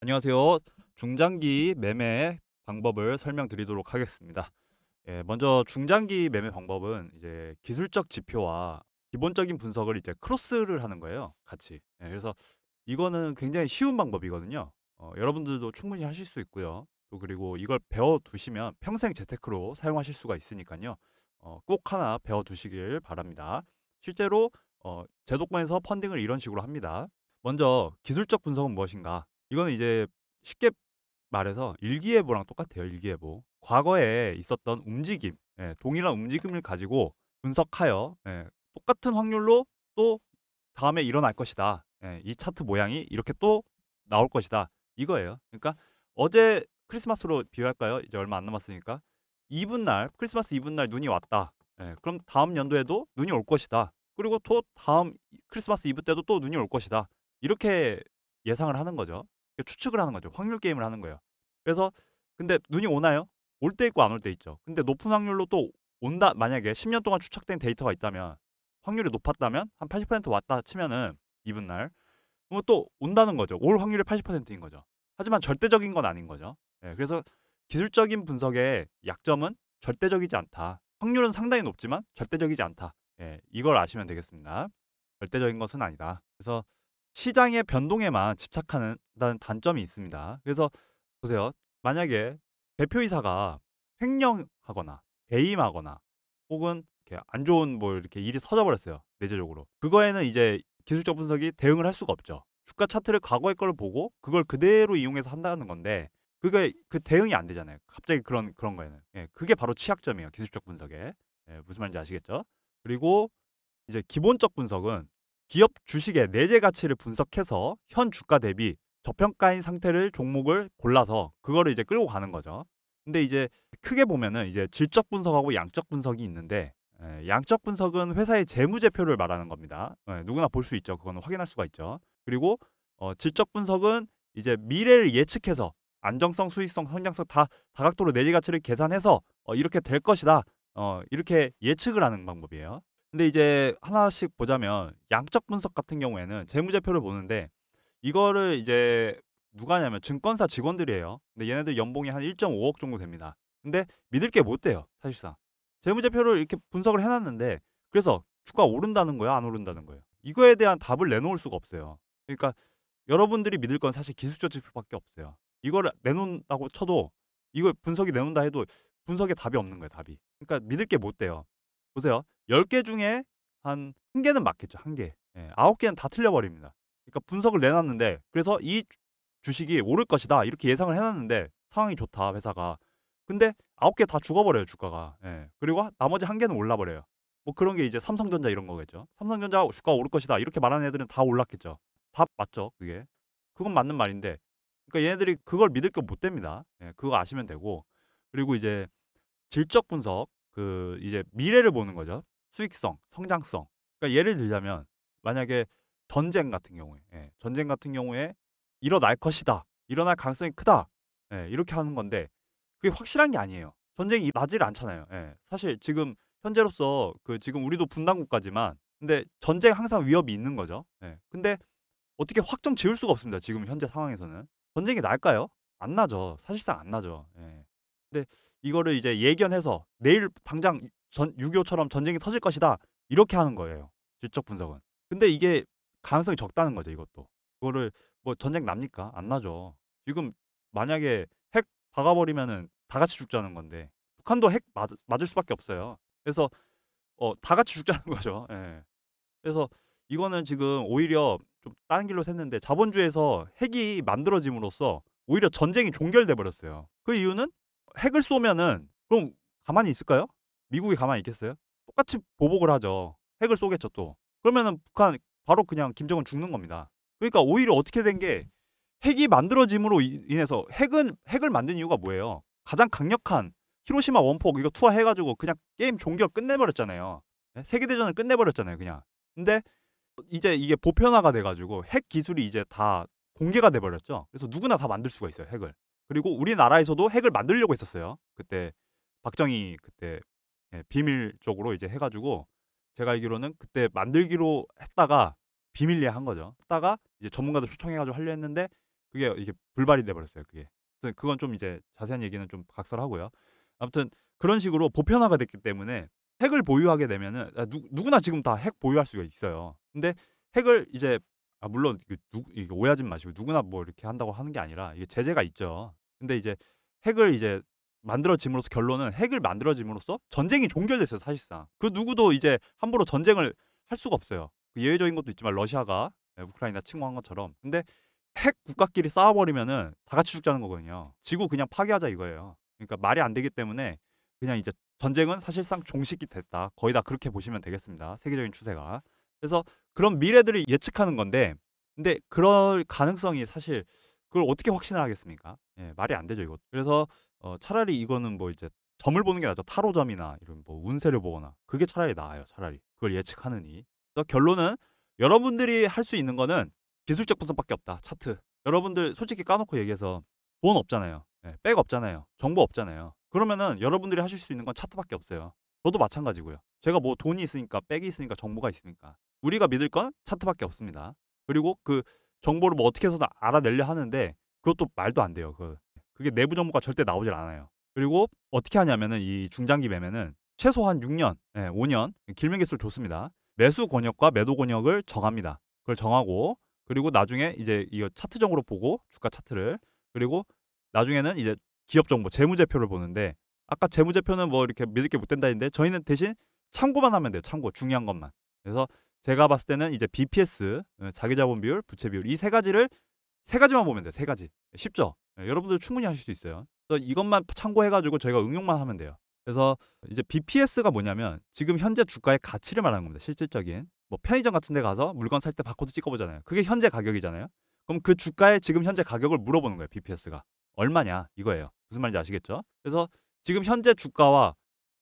안녕하세요. 중장기 매매 방법을 설명드리도록 하겠습니다. 예, 먼저 중장기 매매 방법은 이제 기술적 지표와 기본적인 분석을 이제 크로스를 하는 거예요, 같이. 예, 그래서 이거는 굉장히 쉬운 방법이거든요. 여러분들도 충분히 하실 수 있고요. 또 그리고 이걸 배워두시면 평생 재테크로 사용하실 수가 있으니까요. 꼭 하나 배워두시길 바랍니다. 실제로 제도권에서 펀딩을 이런 식으로 합니다. 먼저 기술적 분석은 무엇인가? 이거는 이제 쉽게 말해서 일기예보랑 똑같아요. 일기예보. 과거에 있었던 움직임, 동일한 움직임을 가지고 분석하여 똑같은 확률로 또 다음에 일어날 것이다. 이 차트 모양이 이렇게 또 나올 것이다. 이거예요. 그러니까 어제 크리스마스로 비유할까요? 이제 얼마 안 남았으니까. 이브 날, 크리스마스 이브 날 눈이 왔다. 그럼 다음 연도에도 눈이 올 것이다. 그리고 또 다음 크리스마스 이브 때도 또 눈이 올 것이다. 이렇게 예상을 하는 거죠. 추측을 하는 거죠. 확률 게임을 하는 거예요. 그래서 근데 눈이 오나요? 올 때 있고 안 올 때 있죠. 근데 높은 확률로 또 온다. 만약에 10년 동안 추측된 데이터가 있다면 확률이 높았다면 한 80% 왔다 치면은 이분 날 그러면 또 온다는 거죠. 올 확률이 80%인 거죠. 하지만 절대적인 건 아닌 거죠. 그래서 기술적인 분석의 약점은 절대적이지 않다. 확률은 상당히 높지만 절대적이지 않다. 이걸 아시면 되겠습니다. 절대적인 것은 아니다. 그래서 시장의 변동에만 집착하는 단점이 있습니다. 그래서 보세요. 만약에 대표이사가 횡령하거나 배임하거나 혹은 이렇게 안 좋은 뭐 이렇게 일이 터져 버렸어요, 내재적으로. 그거에는 이제 기술적 분석이 대응을 할 수가 없죠. 주가 차트를 과거의 걸 보고 그걸 그대로 이용해서 한다는 건데 그게 그 대응이 안 되잖아요. 갑자기 그런 거에는. 그게 바로 취약점이에요, 기술적 분석에. 무슨 말인지 아시겠죠? 그리고 이제 기본적 분석은 기업 주식의 내재 가치를 분석해서 현 주가 대비 저평가인 상태를 종목을 골라서 그거를 이제 끌고 가는 거죠. 근데 이제 크게 보면은 이제 질적 분석하고 양적 분석이 있는데 양적 분석은 회사의 재무제표를 말하는 겁니다. 누구나 볼 수 있죠. 그거는 확인할 수가 있죠. 그리고 질적 분석은 이제 미래를 예측해서 안정성, 수익성, 성장성 다 다각도로 내재 가치를 계산해서 이렇게 될 것이다. 이렇게 예측을 하는 방법이에요. 근데 이제 하나씩 보자면 양적 분석 같은 경우에는 재무제표를 보는데 이거를 이제 누가 하냐면 증권사 직원들이에요. 근데 얘네들 연봉이 한 1.5억 정도 됩니다. 근데 믿을 게 못 돼요, 사실상. 재무제표를 이렇게 분석을 해놨는데 그래서 주가 오른다는 거야, 안 오른다는 거예요. 이거에 대한 답을 내놓을 수가 없어요. 그러니까 여러분들이 믿을 건 사실 기술적 지표밖에 없어요. 이거를 내놓는다고 쳐도 이걸 분석이 내놓는다 해도 분석에 답이 없는 거예요, 답이. 그러니까 믿을 게 못 돼요. 보세요. 10개 중에 한 1개는 맞겠죠. 1개. 9개는 다 틀려 버립니다. 그러니까 분석을 내놨는데 그래서 이 주식이 오를 것이다. 이렇게 예상을 해 놨는데 상황이 좋다, 회사가. 근데 9개 다 죽어 버려요, 주가가. 그리고 나머지 1개는 올라 버려요. 뭐 그런 게 이제 삼성전자 이런 거겠죠. 삼성전자 주가가 오를 것이다. 이렇게 말하는 애들은 다 올랐겠죠. 다 맞죠, 그게. 그건 맞는 말인데 그러니까 얘네들이 그걸 믿을 게 못 됩니다. 그거 아시면 되고. 그리고 이제 질적 분석 이제 미래를 보는 거죠. 수익성, 성장성. 그러니까 예를 들자면 만약에 전쟁 같은 경우에 일어날 것이다. 일어날 가능성이 크다. 이렇게 하는 건데 그게 확실한 게 아니에요. 전쟁이 나질 않잖아요. 사실 지금 현재로서 지금 우리도 분단 국가지만 근데 전쟁 항상 위협이 있는 거죠. 근데 어떻게 확정 지을 수가 없습니다. 지금 현재 상황에서는. 전쟁이 날까요? 안 나죠. 사실상 안 나죠. 근데 이거를 이제 예견해서 내일 당장 6.25처럼 전쟁이 터질 것이다. 이렇게 하는 거예요. 질적 분석은. 근데 이게 가능성이 적다는 거죠, 이것도. 그거를 뭐 전쟁 납니까? 안 나죠. 지금 만약에 핵 박아 버리면은 다 같이 죽자는 건데 북한도 핵 맞을 수밖에 없어요. 그래서 다 같이 죽자는 거죠. 그래서 이거는 지금 오히려 좀 다른 길로 샜는데 자본주의에서 핵이 만들어짐으로써 오히려 전쟁이 종결돼 버렸어요. 그 이유는 핵을 쏘면은 그럼 가만히 있을까요? 미국이 가만히 있겠어요? 똑같이 보복을 하죠. 핵을 쏘겠죠 또. 그러면은 북한 바로 그냥 김정은 죽는 겁니다. 그러니까 오히려 어떻게 된 게 핵이 만들어짐으로 인해서 핵을 만든 이유가 뭐예요? 가장 강력한 히로시마 원폭 이거 투하해 가지고 그냥 게임 종결 끝내 버렸잖아요. 세계 대전을 끝내 버렸잖아요, 그냥. 근데 이제 이게 보편화가 돼 가지고 핵 기술이 이제 다 공개가 돼 버렸죠. 그래서 누구나 다 만들 수가 있어요, 핵을. 그리고 우리나라에서도 핵을 만들려고 했었어요. 그때 박정희 그때 비밀적으로 이제 해 가지고 제가 알기로는 그때 만들기로 했다가 비밀리에 한 거죠. 했다가 이제 전문가들 초청해 가지고 하려 했는데 그게 이게 불발이 돼 버렸어요, 그게. 그래서 그건 좀 이제 자세한 얘기는 좀 각설하고요. 아무튼 그런 식으로 보편화가 됐기 때문에 핵을 보유하게 되면은 누구나 지금 다 핵 보유할 수가 있어요. 근데 핵을 이제 물론 이게 오해하지 마시고 누구나 뭐 이렇게 한다고 하는 게 아니라 이게 제재가 있죠. 근데 이제 핵을 이제 만들어짐으로써 결론은 핵을 만들어짐으로써 전쟁이 종결됐어요, 사실상. 그 누구도 이제 함부로 전쟁을 할 수가 없어요. 그 예외적인 것도 있지만 러시아가 우크라이나 침공한 것처럼. 근데 핵 국가끼리 싸워버리면은 다 같이 죽자는 거거든요. 지구 그냥 파괴하자 이거예요. 그러니까 말이 안 되기 때문에 그냥 이제 전쟁은 사실상 종식이 됐다. 거의 다 그렇게 보시면 되겠습니다. 세계적인 추세가. 그래서 그런 미래들을 예측하는 건데, 근데 그럴 가능성이 사실 그걸 어떻게 확신을 하겠습니까? 예, 말이 안 되죠, 이거. 그래서 차라리 이거는 뭐 이제 점을 보는 게 낫죠. 타로점이나 이런 뭐 운세를 보거나 그게 차라리 나아요. 차라리 그걸 예측하느니. 그래서 결론은 여러분들이 할 수 있는 거는 기술적 분석밖에 없다. 차트. 여러분들 솔직히 까놓고 얘기해서 돈 없잖아요. 예, 백 없잖아요. 정보 없잖아요. 그러면은 여러분들이 하실 수 있는 건 차트밖에 없어요. 저도 마찬가지고요. 제가 뭐 돈이 있으니까 백이 있으니까 정보가 있으니까 우리가 믿을 건 차트밖에 없습니다. 그리고 그 정보를 뭐 어떻게 해서든 알아내려 하는데 그것도 말도 안 돼요. 그게 내부 정보가 절대 나오질 않아요. 그리고 어떻게 하냐면은 이 중장기 매매는 최소한 6년, 5년 길면 길수록 좋습니다. 매수 권역과 매도 권역을 정합니다. 그걸 정하고 그리고 나중에 이제 이거 차트적으로 보고 주가 차트를 그리고 나중에는 이제 기업 정보 재무제표를 보는데 아까 재무제표는 뭐 이렇게 믿을 게 못 된다 했는데 저희는 대신 참고만 하면 돼요. 참고 중요한 것만. 그래서 제가 봤을 때는 이제 BPS 자기자본 비율, 부채 비율 이 세 가지만 보면 돼요. 세 가지. 쉽죠? 여러분들 충분히 하실 수 있어요. 그래서 이것만 참고해가지고 저희가 응용만 하면 돼요. 그래서 이제 BPS가 뭐냐면 지금 현재 주가의 가치를 말하는 겁니다. 실질적인. 뭐 편의점 같은 데 가서 물건 살 때 바코드 찍어보잖아요. 그게 현재 가격이잖아요. 그럼 그 주가의 지금 현재 가격을 물어보는 거예요. BPS가. 얼마냐 이거예요. 무슨 말인지 아시겠죠? 그래서 지금 현재 주가와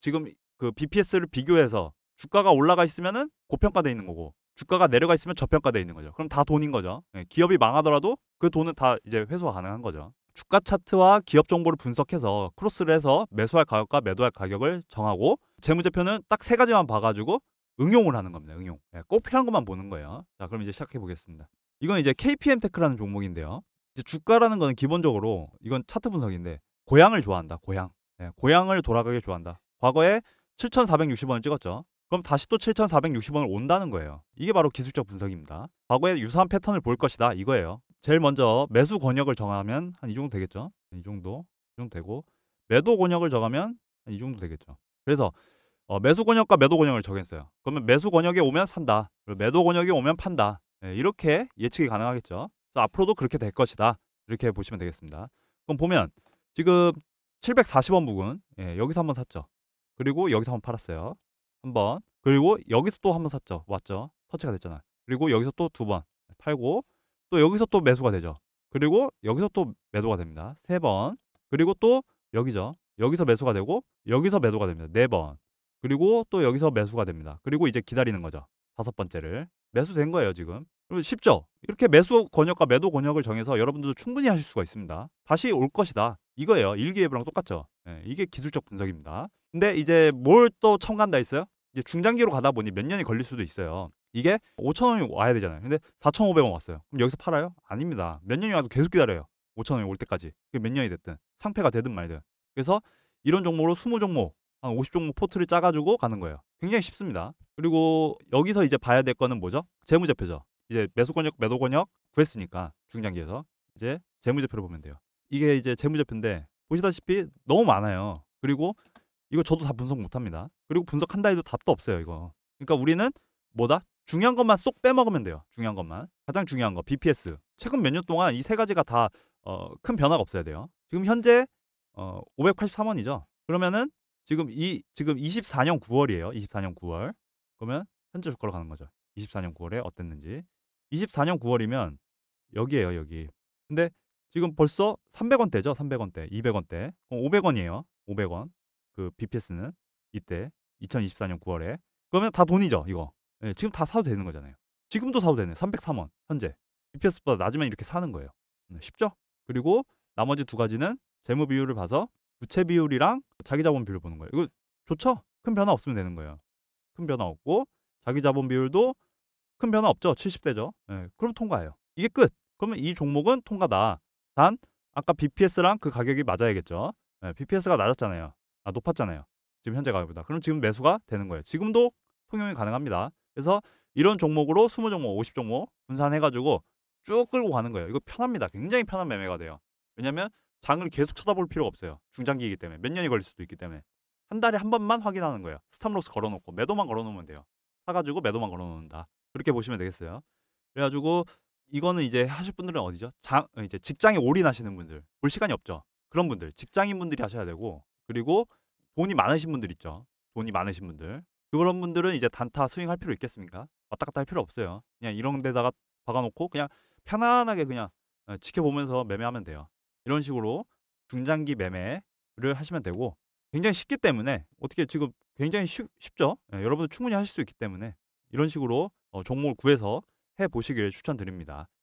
지금 그 BPS를 비교해서 주가가 올라가 있으면은 고평가돼 있는 거고 주가가 내려가 있으면 저평가돼 있는 거죠. 그럼 다 돈인 거죠. 기업이 망하더라도 그 돈은 다 이제 회수가 가능한 거죠. 주가 차트와 기업 정보를 분석해서 크로스를 해서 매수할 가격과 매도할 가격을 정하고 재무제표는 딱 세 가지만 봐가지고 응용을 하는 겁니다. 응용. 꼭 필요한 것만 보는 거예요. 자, 그럼 이제 시작해 보겠습니다. 이건 이제 KPM 테크라는 종목인데요. 이제 주가라는 거는 기본적으로 이건 차트 분석인데 고향을 좋아한다. 고향. 고향을 돌아가길 좋아한다. 과거에 7,460원을 찍었죠. 그럼 다시 또 7,460원을 온다는 거예요. 이게 바로 기술적 분석입니다. 과거에 유사한 패턴을 볼 것이다. 이거예요. 제일 먼저 매수 권역을 정하면 한 이 정도 되겠죠. 이 정도 되고 매도 권역을 정하면 한 이 정도 되겠죠. 그래서 매수 권역과 매도 권역을 정했어요. 그러면 매수 권역에 오면 산다. 그리고 매도 권역에 오면 판다. 이렇게 예측이 가능하겠죠. 그래서 앞으로도 그렇게 될 것이다. 이렇게 보시면 되겠습니다. 그럼 보면 지금 740원 부근 여기서 한번 샀죠. 그리고 여기서 한번 팔았어요. 한번. 그리고 여기서 또 한번 샀죠. 왔죠. 터치가 됐잖아요. 그리고 여기서 또 두 번 팔고 또 여기서 또 매수가 되죠. 그리고 여기서 또 매도가 됩니다. 세 번. 그리고 또 여기죠. 여기서 매수가 되고 여기서 매도가 됩니다. 네 번. 그리고 또 여기서 매수가 됩니다. 그리고 이제 기다리는 거죠. 다섯 번째를. 매수된 거예요, 지금. 그리고 쉽죠? 이렇게 매수 권역과 매도 권역을 정해서 여러분들도 충분히 하실 수가 있습니다. 다시 올 것이다. 이거예요. 일기예보랑 똑같죠. 이게 기술적 분석입니다. 근데 이제 뭘 또 첨가한다 했어요? 이제 중장기로 가다 보니 몇 년이 걸릴 수도 있어요. 이게 5,000원이 와야 되잖아요. 근데 4,500원 왔어요. 그럼 여기서 팔아요? 아닙니다. 몇 년이 와도 계속 기다려요. 5,000원이 올 때까지. 그게 몇 년이 됐든. 상패가 되든 말든. 그래서 이런 종목으로 20종목, 한 50종목 포트를 짜가지고 가는 거예요. 굉장히 쉽습니다. 그리고 여기서 이제 봐야 될 거는 뭐죠? 재무제표죠. 이제 매수 권역, 매도 권역 구했으니까 중장기에서 이제 재무제표를 보면 돼요. 이게 이제 재무제표인데 보시다시피 너무 많아요. 그리고 이거 저도 다 분석 못합니다. 그리고 분석한다 해도 답도 없어요, 이거. 그러니까 우리는 뭐다? 중요한 것만 쏙 빼먹으면 돼요. 중요한 것만. 가장 중요한 거 BPS. 최근 몇 년 동안 이 세 가지가 다 큰 변화가 없어야 돼요. 지금 현재 583원이죠. 그러면은 지금 24년 9월이에요. 24년 9월. 그러면 현재 주가로 가는 거죠. 24년 9월에 어땠는지. 24년 9월이면 여기에요, 여기. 근데 지금 벌써 300원대죠. 300원대, 200원대. 500원이에요. 500원. 그 BPS는 이때 2024년 9월에. 그러면 다 돈이죠, 이거. 지금 다 사도 되는 거잖아요. 지금도 사도 되네. 303원 현재. BPS보다 낮으면 이렇게 사는 거예요. 쉽죠? 그리고 나머지 두 가지는 재무 비율을 봐서 부채 비율이랑 자기 자본 비율을 보는 거예요. 이거 좋죠? 큰 변화 없으면 되는 거예요. 큰 변화 없고 자기 자본 비율도 큰 변화 없죠. 70대죠. 그럼 통과해요. 이게 끝. 그러면 이 종목은 통과다. 단 아까 BPS랑 그 가격이 맞아야겠죠. 예, BPS가 낮았잖아요. 높았잖아요. 지금 현재 가격보다. 그럼 지금 매수가 되는 거예요. 지금도 통용이 가능합니다. 그래서 이런 종목으로 20종목, 50종목 분산해 가지고 쭉 끌고 가는 거예요. 이거 편합니다. 굉장히 편한 매매가 돼요. 왜냐면 장을 계속 쳐다볼 필요가 없어요. 중장기이기 때문에. 몇 년이 걸릴 수도 있기 때문에. 한 달에 한 번만 확인하는 거예요. 스탑로스 걸어 놓고 매도만 걸어 놓으면 돼요. 사 가지고 매도만 걸어 놓는다. 그렇게 보시면 되겠어요. 그래 가지고 이거는 이제 하실 분들은 어디죠? 이제 직장에 올인하시는 분들. 볼 시간이 없죠. 그런 분들, 직장인분들이 하셔야 되고, 그리고 돈이 많으신 분들 있죠. 돈이 많으신 분들. 그런 분들은 이제 단타 스윙할 필요 있겠습니까? 왔다 갔다 할 필요 없어요. 그냥 이런 데다가 박아 놓고 그냥 편안하게 그냥 지켜보면서 매매하면 돼요. 이런 식으로 중장기 매매를 하시면 되고, 굉장히 쉽기 때문에 어떻게 지금 굉장히 쉽죠? 예, 여러분들 충분히 하실 수 있기 때문에 이런 식으로 종목을 구해서 해 보시길 추천드립니다.